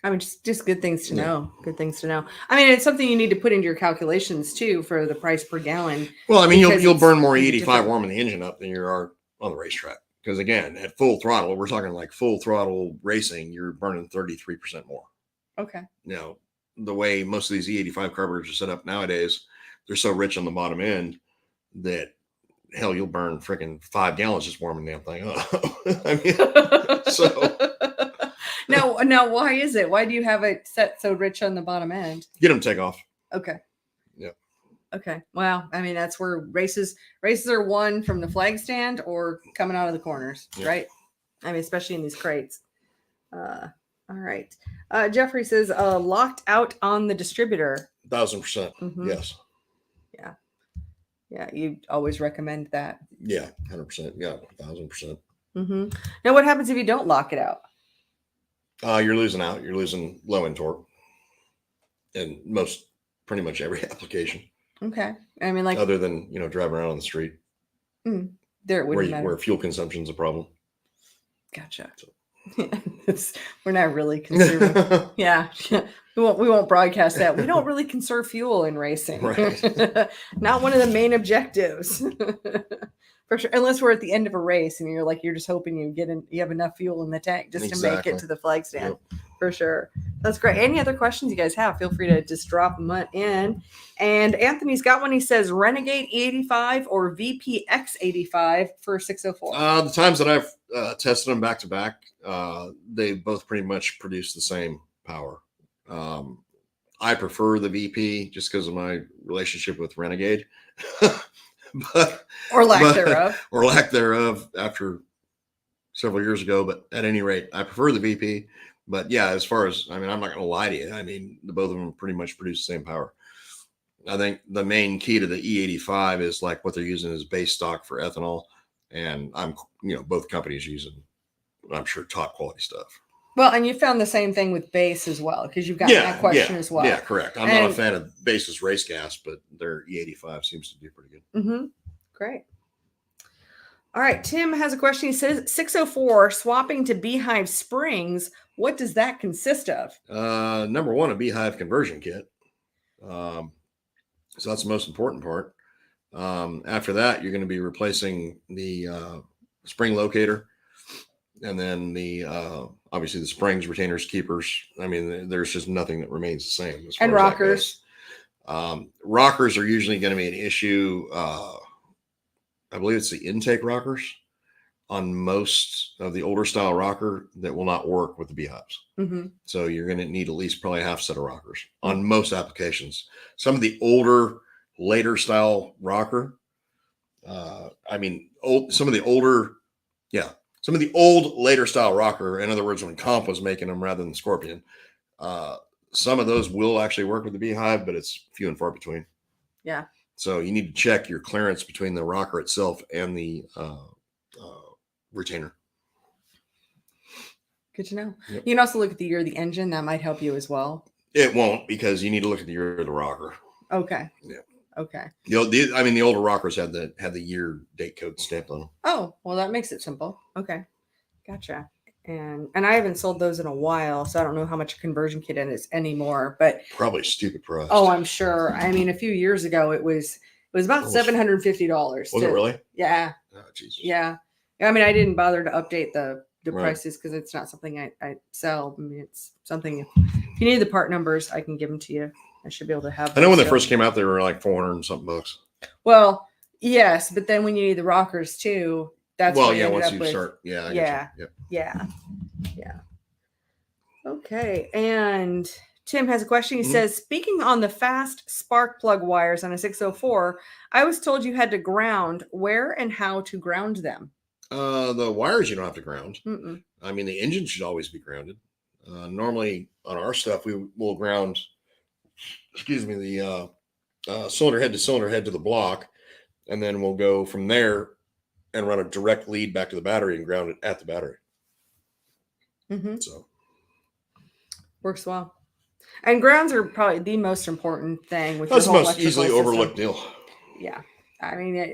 S1: I mean, just good things to know. Good things to know. I mean, it's something you need to put into your calculations too for the price per gallon.
S2: Well, I mean, you'll burn more E85 warming the engine up than you are on the racetrack. Because again, at full throttle, we're talking like full throttle racing, you're burning 33% more.
S1: Okay.
S2: Now, the way most of these E85 carburetors are set up nowadays, they're so rich on the bottom end that hell, you'll burn freaking 5 gallons just warming the damn thing up. I mean, so.
S1: Now, why is it? Why do you have it set so rich on the bottom end?
S2: Get them take off.
S1: Okay.
S2: Yep.
S1: Okay. Well, I mean, that's where races are won from the flag stand or coming out of the corners, right? I mean, especially in these crates. All right. Jeffrey says, locked out on the distributor.
S2: 1,000%.
S1: Mm-hmm.
S2: Yes.
S1: Yeah. Yeah. You always recommend that.
S2: Yeah. 100%. Yeah. 1,000%.
S1: Mm-hmm. Now, what happens if you don't lock it out?
S2: You're losing out. You're losing low end torque in pretty much every application.
S1: Okay. I mean, like
S2: other than, driving around on the street
S1: there, it wouldn't matter.
S2: Where fuel consumption is a problem.
S1: Gotcha. So. We're not really conserving. Yeah. We won't broadcast that. We don't really conserve fuel in racing.
S2: Right.
S1: Not one of the main objectives. For sure, unless we're at the end of a race and you're just hoping you have enough fuel in the tank just to make it to the flag stand. Yep. For sure. That's great. Any other questions you guys have, feel free to just drop them in. And Anthony's got one. He says Renegade E85 or VPX85 for 604.
S2: The times that I've tested them back to back, they both pretty much produce the same power. I prefer the VP just because of my relationship with Renegade.
S1: Or lack thereof.
S2: Or lack thereof after several years ago. But at any rate, I prefer the VP. But yeah, as far as, I'm not going to lie to you. The both of them pretty much produce the same power. I think the main key to the E85 is like what they're using as base stock for ethanol. And both companies using, I'm sure, top quality stuff.
S1: Well, and you found the same thing with base as well, because you've got that question as well.
S2: Yeah, correct. I'm not a fan of base's race gas, but their E85 seems to do pretty good.
S1: Mm-hmm. Great. All right. Tim has a question. He says 604 swapping to Beehive springs. What does that consist of?
S2: Number one, a Hive Conversion Kit. So that's the most important part. After that, you're going to be replacing the spring locator, and then the obviously the springs, retainers, keepers. There's just nothing that remains the same. As far
S1: and
S2: as
S1: rockers.
S2: Rockers are usually going to be an issue. I believe it's the intake rockers on most of the older style rocker that will not work with the Beehives.
S1: Mm-hmm.
S2: So you're going to need at least probably a half set of rockers on most applications. Some of the older, later style rocker, some of the old, later style rocker, in other words, when Comp was making them rather than Scorpion, some of those will actually work with the Beehive, but it's few and far between.
S1: Yeah.
S2: So you need to check your clearance between the rocker itself and the retainer.
S1: Good to know.
S2: Yep.
S1: You can also look at the year of the engine. That might help you as well.
S2: It won't, because you need to look at the year of the rocker.
S1: Okay.
S2: Yeah.
S1: Okay.
S2: The older rockers had the year date code stamped on them.
S1: Oh, well, that makes it simple. Okay. Gotcha. And I haven't sold those in a while, so I don't know how much a conversion kit is anymore, but
S2: probably stupid price.
S1: Oh, I'm sure. A few years ago it was about $750.
S2: Was it really?
S1: Yeah.
S2: Oh, Jesus.
S1: Yeah. I didn't bother to update the prices because it's not something I sell. It's something, if you need the part numbers, I can give them to you. I should be able to have.
S2: I know when they first came out, they were like 400 and something bucks.
S1: Well, yes, but then when you need the rockers too, that's
S2: once you start. Yeah.
S1: Yeah. Okay. And Tim has a question. He says, speaking on the fast spark plug wires on a 604, I was told you had to ground. Where and how to ground them?
S2: The wires you don't have to ground.
S1: Mm-mm.
S2: The engine should always be grounded. Normally on our stuff, we will ground, the cylinder head to the block, and then we'll go from there and run a direct lead back to the battery and ground it at the battery.
S1: Mm-hmm.
S2: So
S1: works well. And grounds are probably the most important thing.
S2: That's the most easily overlooked deal.
S1: Yeah.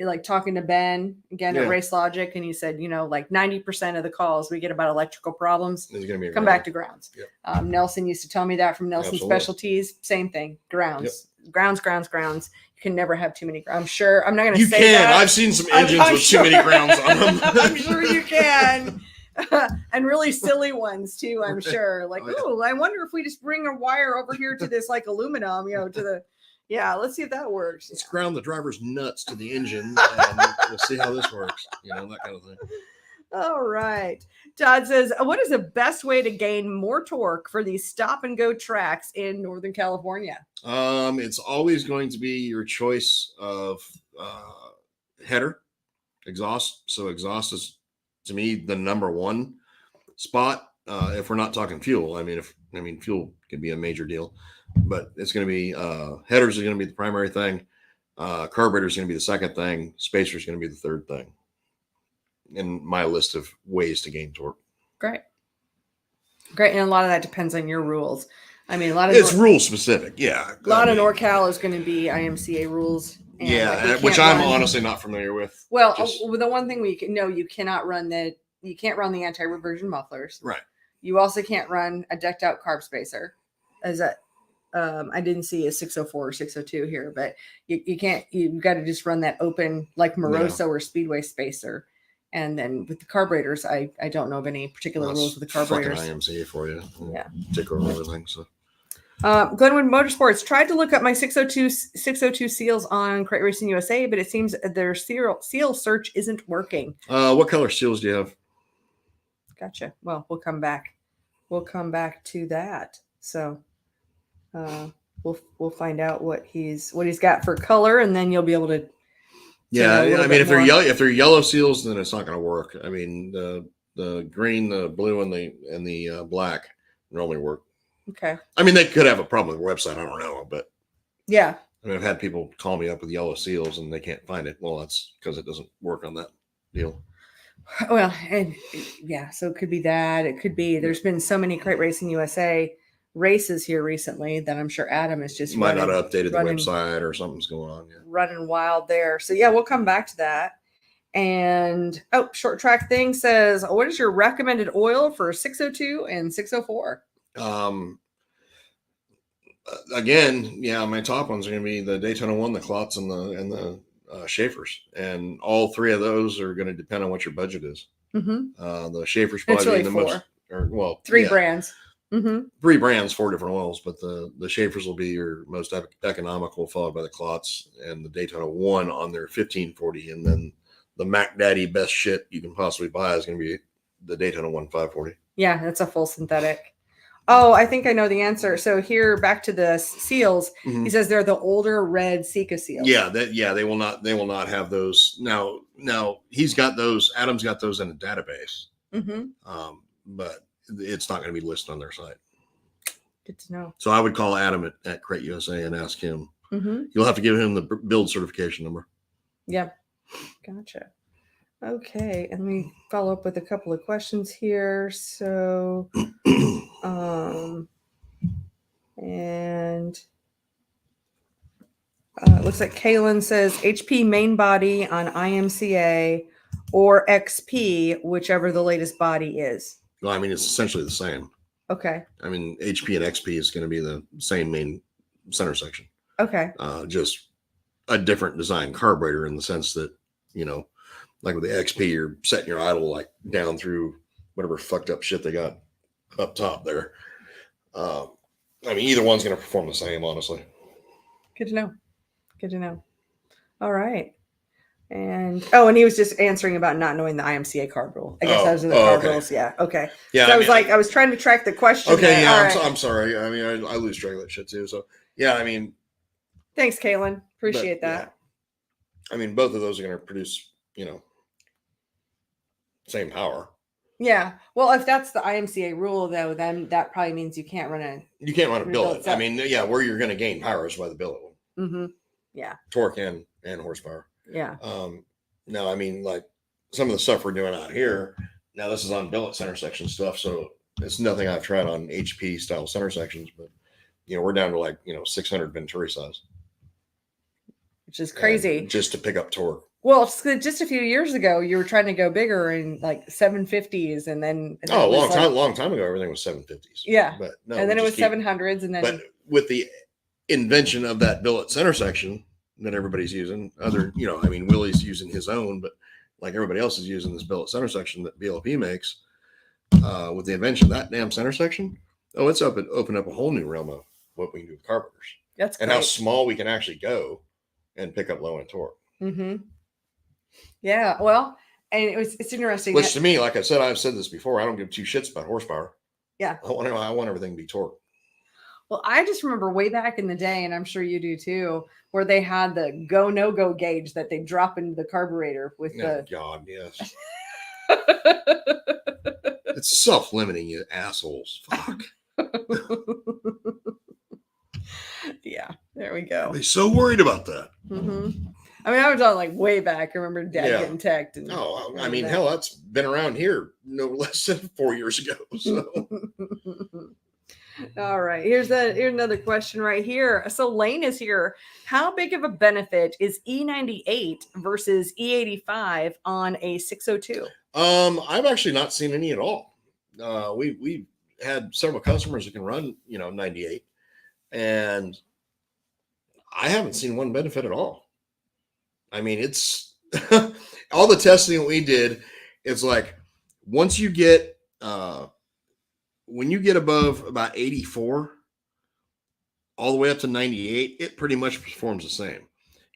S1: Like talking to Ben again at Race Logic, and he said, like 90% of the calls we get about electrical problems come back to grounds. Yep. Nelson used to tell me that from Nelson Specialties. Same thing. Grounds. Yep. Grounds. You can never have too many. I'm sure. I'm not going to say that.
S2: I've seen some engines with too many grounds on them.
S1: I'm sure you can. And really silly ones too, I'm sure. Like, I wonder if we just bring a wire over here to this like aluminum, to the. Yeah, let's see if that works.
S2: Let's ground the driver's nuts to the engine, and we'll see how this works. That kind of thing.
S1: All right. Todd says, what is the best way to gain more torque for these stop and go tracks in Northern California?
S2: It's always going to be your choice of header, exhaust. So exhaust is, to me, the number one spot. If we're not talking fuel, fuel can be a major deal. But it's going to be headers are going to be the primary thing. Carburetor is going to be the second thing. Spacer is going to be the third thing in my list of ways to gain torque.
S1: Great. And a lot of that depends on your rules.
S2: It's rule specific. Yeah.
S1: A lot of NorCal is going to be IMCA rules.
S2: Which I'm honestly not familiar with.
S1: Well, the one thing you cannot run you can't run the anti-reversion mufflers.
S2: Right.
S1: You also can't run a decked out carb spacer. I didn't see a 604 or 602 here, but you can't, you've got to just run that open like Moroso or Speedway spacer. And then with the carburetors, I don't know of any particular rules with the carburetors.
S2: Fucking IMCA for you.
S1: Yeah.
S2: Take over everything. So.
S1: Glenwood Motorsports tried to look up my 602 seals on Crate Racing USA, but it seems their seal search isn't working.
S2: What color seals do you have?
S1: Gotcha. Well, we'll come back. We'll come back to that. So we'll find out what he's got for color, and then you'll be able to.
S2: Yeah, I mean, if they're yellow seals, then it's not going to work. I mean, the green, the blue, and the black normally work.
S1: Okay.
S2: I mean, they could have a problem with their website. I don't know, but
S1: yeah.
S2: I mean, I've had people call me up with yellow seals and they can't find it. Well, that's because it doesn't work on that deal.
S1: Well, and yeah, so it could be that. It could be there's been so many Crate Racing USA races here recently that I'm sure Adam is just
S2: might not have updated the website or something's going on. Yeah.
S1: Running wild there. So yeah, we'll come back to that. And Short Track Thing says, what is your recommended oil for 602 and 604?
S2: Again, yeah, my top ones are going to be the Daytona 1, the Klotz, and the Schaefer's, and all three of those are going to depend on what your budget is.
S1: Mm-hmm.
S2: The Schaefer's probably the most,
S1: three brands. Mm-hmm.
S2: 3 brands, 4 different oils, but the Schaefer's will be your most economical, followed by the Klotz and the Daytona 1 on their 1540, and then the Mac Daddy best shit you can possibly buy is going to be the Daytona 1 540.
S1: Yeah, that's a full synthetic. Oh, I think I know the answer. So here, back to the seals. Mm-hmm. He says they're the older red Zika seals.
S2: Yeah, they will not have those now. He's got those. Adam's got those in a database.
S1: Mm-hmm.
S2: But it's not going to be listed on their site.
S1: Good to know.
S2: So I would call Adam at Crate USA and ask him.
S1: Mm-hmm.
S2: You'll have to give him the build certification number.
S1: Yeah, gotcha. Okay, and let me follow up with a couple of questions here. So, and it looks like Kaylin says HP main body on IMCA or XP, whichever the latest body is.
S2: Well, I mean, it's essentially the same.
S1: Okay.
S2: I mean, HP and XP is going to be the same main center section.
S1: Okay.
S2: Just a different design carburetor in the sense that, like with the XP, you're setting your idle like down through whatever fucked up shit they got up top there. I mean, either one's going to perform the same, honestly.
S1: Good to know. Good to know. All right. And he was just answering about not knowing the IMCA carb rule. I guess those are the carb rules. Yeah. Okay.
S2: Yeah.
S1: So I was trying to track the question.
S2: Okay. Yeah. I'm sorry. I mean, I lose track of that shit too. So yeah, I mean.
S1: Thanks, Kaylin. Appreciate that.
S2: Yeah. I mean, both of those are going to produce, same power.
S1: Yeah. Well, if that's the IMCA rule, though, then that probably means you can't run a
S2: billet. I mean, yeah, where you're going to gain power is by the billet one.
S1: Mm-hmm. Yeah.
S2: Torque and horsepower.
S1: Yeah.
S2: No, I mean, like some of the stuff we're doing out here. Now, this is on billet center section stuff, so it's nothing I've tried on HP style center sections, but we're down to like 600 Venturi size,
S1: which is crazy,
S2: just to pick up torque.
S1: Well, just a few years ago, you were trying to go bigger in like 750s, and then
S2: a long time ago, everything was 750s.
S1: Yeah,
S2: but no,
S1: and then it was 700s, and then.
S2: But with the invention of that billet center section that everybody's using, Willy's using his own, but like everybody else is using this billet center section that BLP makes. With the invention of that damn center section, it's opened up a whole new realm of what we can do with carburetors.
S1: That's great.
S2: And how small we can actually go and pick up low end torque.
S1: Mm-hmm. Yeah, well, and it's interesting.
S2: Which to me, like I said, I've said this before, I don't give two shits about horsepower.
S1: Yeah.
S2: I want everything to be torque.
S1: Well, I just remember way back in the day, and I'm sure you do too, where they had the go no go gauge that they drop into the carburetor with
S2: God, yes. It's self-limiting, you assholes. Fuck.
S1: Yeah, there we go.
S2: They're so worried about that.
S1: Mm-hmm. I mean, I was on like way back. I remember Dad getting teched.
S2: Hell, that's been around here no less than 4 years ago. So.
S1: All right. Here's another question right here. So Lane is here. How big of a benefit is E98 versus E85 on a 602?
S2: I've actually not seen any at all. We've had several customers that can run, 98, and I haven't seen one benefit at all. I mean, it's all the testing we did, It's like once you get when you get above about 84 all the way up to 98, it pretty much performs the same.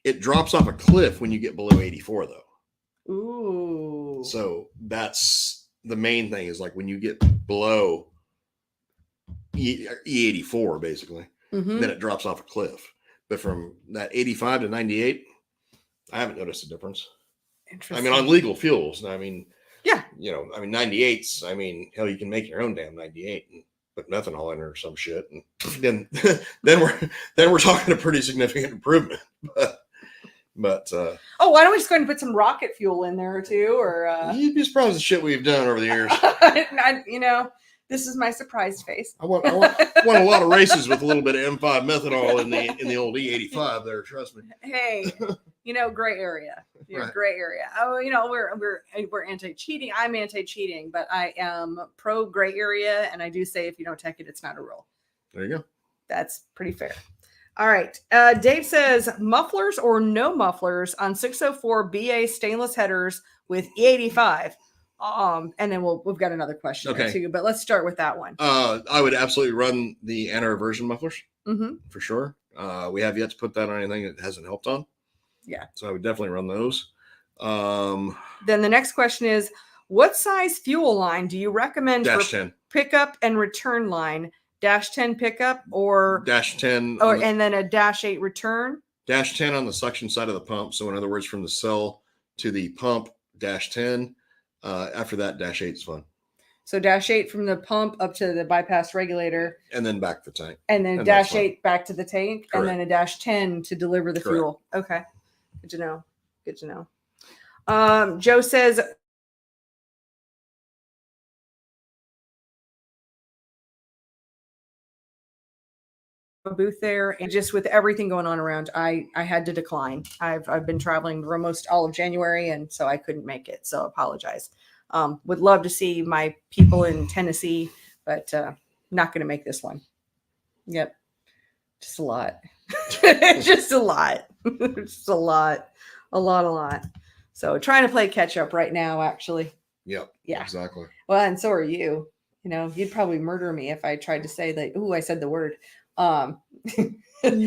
S2: It drops off a cliff when you get below 84 though.
S1: Ooh.
S2: So that's the main thing, is like when you get below E84 basically, then it drops off a cliff. But from that 85 to 98, I haven't noticed a difference. I mean, on legal fuels. I mean,
S1: yeah,
S2: 98s. I mean, hell, you can make your own damn 98 and put methanol in it or some shit, and then we're talking a pretty significant improvement. But
S1: why don't we just go ahead and put some rocket fuel in there too? Or
S2: you'd be surprised the shit we've done over the years.
S1: This is my surprised face.
S2: I won a lot of races with a little bit of M5 methanol in the old E85 there. Trust me.
S1: Hey, gray area.
S2: Right.
S1: Gray area. Oh, we're anti-cheating. I'm anti-cheating, but I am pro gray area, and I do say if you don't take it, it's not a rule.
S2: There you go.
S1: That's pretty fair. All right. Dave says mufflers or no mufflers on 604 BA stainless headers with E85. And then we've got another question too, but let's start with that one.
S2: I would absolutely run the anti-reversion mufflers for sure. We have yet to put that on anything that hasn't helped on.
S1: Yeah.
S2: So I would definitely run those.
S1: Then the next question is, what size fuel line do you recommend for
S2: -10
S1: pickup and return line? -10 pickup or
S2: -10,
S1: and then a -8 return?
S2: -10 on the suction side of the pump. So in other words, from the cell to the pump, -10. After that, -8 is fun.
S1: So -8 from the pump up to the bypass regulator,
S2: and then back to the tank,
S1: and then -8 back to the tank.
S2: Correct.
S1: And then a -10 to deliver the
S2: Correct.
S1: fuel. Okay, good to know. Good to know. Joe says, a booth there, and just with everything going on around, I had to decline. I've been traveling for almost all of January, and so I couldn't make it. So apologize. Would love to see my people in Tennessee, but not going to make this one. Yep, just a lot. Just a lot. Just a lot. So trying to play catch up right now, actually.
S2: Yep.
S1: Yeah.
S2: Exactly.
S1: Well, and so are you. You'd probably murder me if I tried to say that. Ooh, I said the word.
S2: Murder.
S1: You'd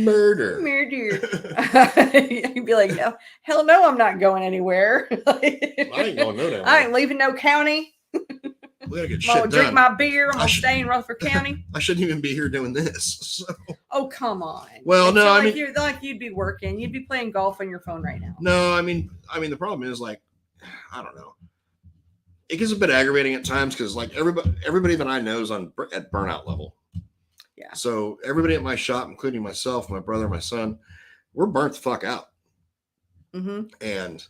S1: be like, no, hell no, I'm not going anywhere.
S2: I ain't going no damn.
S1: I ain't leaving no county.
S2: We gotta get
S1: I'm
S2: shit
S1: gonna drink
S2: done.
S1: my beer. I'm gonna stay in Rutherford County.
S2: I shouldn't even be here doing this. So.
S1: Oh, come on.
S2: Well,
S1: it's
S2: no,
S1: not
S2: I mean,
S1: you'd be working. You'd be playing golf on your phone right now.
S2: No, I mean, the problem is, like, I don't know. It gets a bit aggravating at times because, like, everybody that I know is at burnout level.
S1: Yeah.
S2: So everybody at my shop, including myself, my brother, my son, we're burnt the fuck out.
S1: Mm-hmm.
S2: And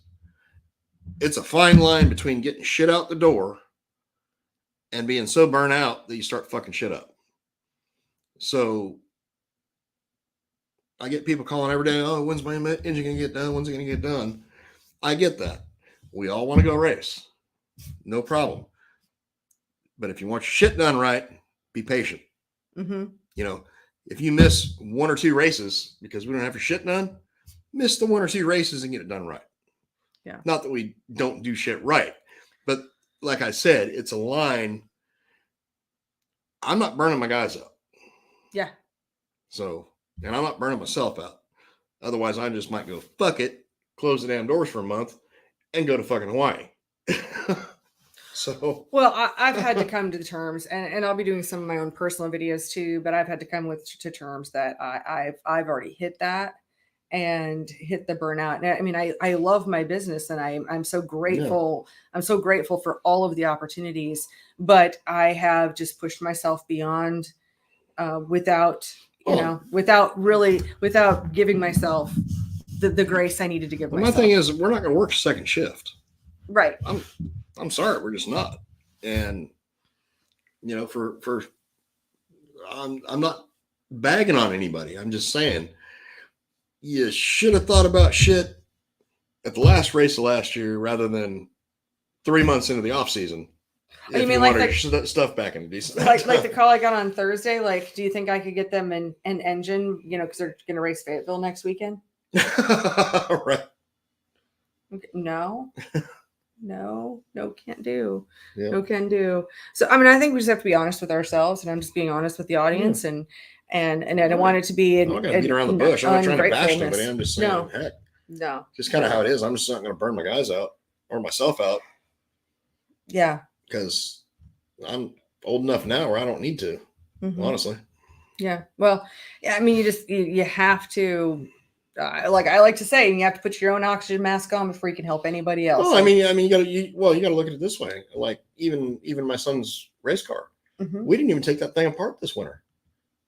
S2: it's a fine line between getting shit out the door and being so burnt out that you start fucking shit up. So I get people calling every day, oh, when's my engine going to get done? When's it going to get done? I get that. We all want to go race. No problem. But if you want your shit done right, be patient.
S1: Mm-hmm.
S2: If you miss 1 or 2 races because we don't have your shit done, miss the 1 or 2 races and get it done right.
S1: Yeah.
S2: Not that we don't do shit right, but like I said, it's a line. I'm not burning my guys out.
S1: Yeah.
S2: So, and I'm not burning myself out. Otherwise, I just might go, fuck it, close the damn doors for a month and go to fucking Hawaii. So,
S1: well, I've had to come to the terms, and I'll be doing some of my own personal videos too, but I've had to come to terms that I've already hit that and hit the burnout. And I mean, I love my business, and I'm so grateful. Yeah. I'm so grateful for all of the opportunities, but I have just pushed myself beyond without giving myself the grace I needed to give myself.
S2: My thing is, we're not going to work second shift.
S1: Right.
S2: I'm sorry, we're just not. And I'm not bagging on anybody. I'm just saying you should have thought about shit at the last race of last year rather than 3 months into the off season.
S1: Oh, you mean like
S2: your stuff back into decent?
S1: Like the call I got on Thursday. Like, do you think I could get them an engine? Because they're going to race Fayetteville next weekend.
S2: Right.
S1: No. No, can't do.
S2: Yeah.
S1: No can do. So, I mean, I think we just have to be honest with ourselves, and I'm just being honest with the audience, and I don't want it to be
S2: I'm not going to beat around the bush. I'm not trying to bash anybody. I'm just saying, heck, just kind of how it is. I'm just not going to burn my guys out or myself out.
S1: Yeah.
S2: Because I'm old enough now where I don't need to, honestly.
S1: Yeah. Well, yeah, I mean, you have to, like I like to say, you have to put your own oxygen mask on before you can help anybody else.
S2: Well, I mean, you got to look at it this way. Like even my son's race car, we didn't even take that thing apart this winter.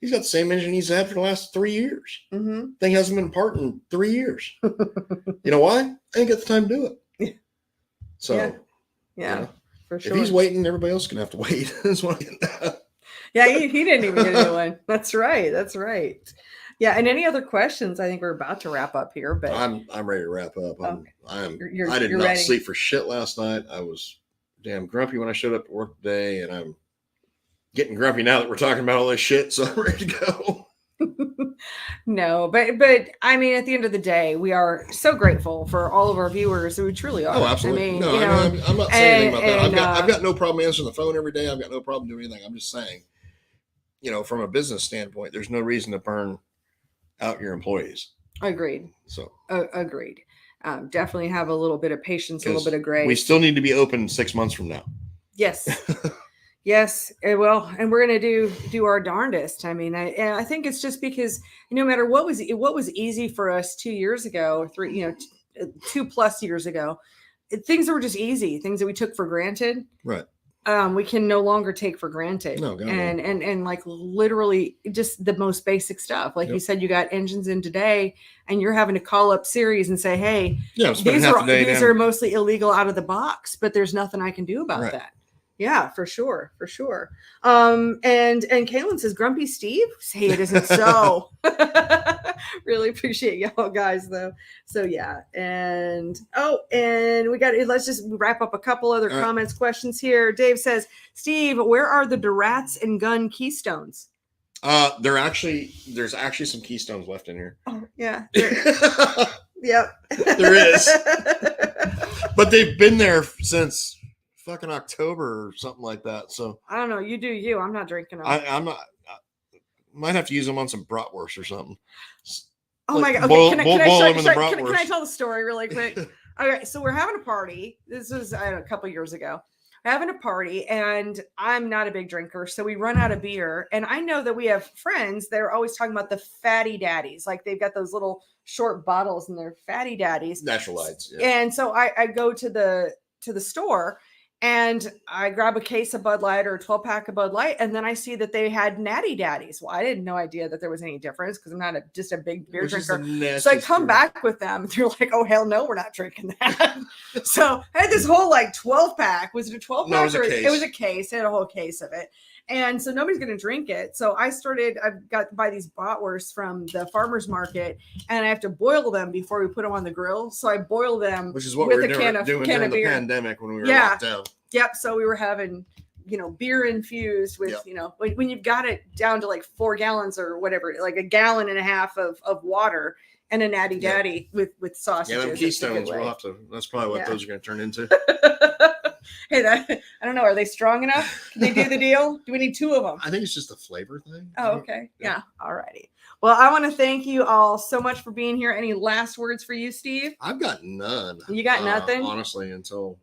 S2: He's got the same engine he's had for the last 3 years. Thing hasn't been apart in 3 years. You know why? I ain't got the time to do it. Yeah. So,
S1: yeah, for sure.
S2: If he's waiting, everybody else is gonna have to wait. That's what I'm getting at.
S1: Yeah, he didn't even get a new one. That's right. Yeah, and any other questions? I think we're about to wrap up here, but
S2: I'm ready to wrap up.
S1: Okay.
S2: I did not sleep for shit last night. I was damn grumpy when I showed up at work today, and I'm getting grumpy now that we're talking about all this shit, so I'm ready to go.
S1: No, but I mean, at the end of the day, we are so grateful for all of our viewers. We truly are.
S2: Oh, absolutely.
S1: I mean,
S2: I'm not saying anything about that. I've got no problem answering the phone every day. I've got no problem doing anything. I'm just saying, from a business standpoint, there's no reason to burn out your employees.
S1: Agreed.
S2: So
S1: agreed. Definitely have a little bit of patience, a little bit of grace.
S2: We still need to be open 6 months from now.
S1: Yes. Yes, well, and we're going to do our darndest. I mean, I think it's just because no matter what was easy for us 2 years ago, 2+ years ago, things that were just easy, things that we took for granted.
S2: Right.
S1: We can no longer take for granted.
S2: No,
S1: and like literally just the most basic stuff. Like you said, you got engines in today, and you're having to call up Series and say, "Hey, these are mostly illegal out of the box, but there's nothing I can do about that." Yeah, for sure. And Kaylin says, "Grumpy Steve? Say it isn't so." Really appreciate y'all guys though. So yeah, and we got. Let's just wrap up a couple other comments, questions here. Dave says, "Steve, where are the Durats and gun keystones?"
S2: There's actually some keystones left in here.
S1: Oh yeah. Yep.
S2: There is, but they've been there since fucking October or something like that. So
S1: I don't know. You do you. I'm not drinking them.
S2: I'm not. Might have to use them on some bratwurst or something.
S1: Oh my god! Okay, can I tell the story really quick? Okay, so we're having a party. This was a couple years ago. We're having a party, and I'm not a big drinker, so we run out of beer. And I know that we have friends that are always talking about the fatty daddies, like they've got those little short bottles, and they're fatty daddies,
S2: natural lights. Yeah.
S1: And so I go to the store. And I grab a case of Bud Light or a 12-pack of Bud Light, and then I see that they had Natty Daddies. Well, I had no idea that there was any difference because I'm not just a big beer drinker. So I come back with them, and they're like, "Oh hell no, we're not drinking that." So I had this whole 12-pack. Was it a 12-pack?
S2: No, it was a
S1: case. I had a whole case of it. And so nobody's going to drink it. So I've got to buy these bratwursts from the farmer's market, and I have to boil them before we put them on the grill. So I boil them,
S2: which is what we were doing during the pandemic when we were locked down.
S1: Yep. So we were having, beer infused with, when you've got it down to 4 gallons or whatever, like 1.5 gallons of water and a Natty Daddy with sausages.
S2: Yeah, them keystones. That's probably what those are going to turn into.
S1: Hey, I don't know. Are they strong enough? Can they do the deal? Do we need 2 of them?
S2: I think it's just a flavor thing.
S1: Oh, okay. Yeah. All righty. Well, I want to thank you all so much for being here. Any last words for you, Steve?
S2: I've got none.
S1: You got nothing?
S2: Honestly, until,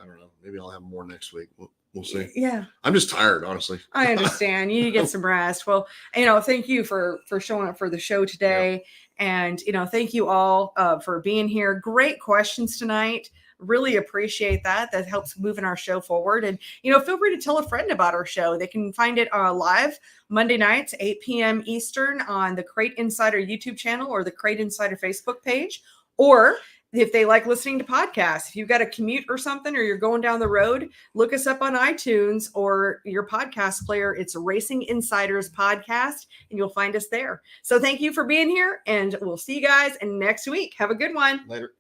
S2: I don't know, maybe I'll have more next week. We'll see.
S1: Yeah.
S2: I'm just tired, honestly.
S1: I understand. You need to get some rest. Well, thank you for showing up for the show today. Yeah. And, thank you all for being here. Great questions tonight. Really appreciate that. That helps moving our show forward. And, feel free to tell a friend about our show. They can find it live Monday nights, 8 p.m. Eastern on the Crate Insider YouTube channel or the Crate Insider Facebook page. Or if they like listening to podcasts, if you've got a commute or something, or you're going down the road, look us up on iTunes or your podcast player. It's Racing Insiders Podcast, and you'll find us there. So thank you for being here, and we'll see you guys next week. Have a good one.
S2: Later.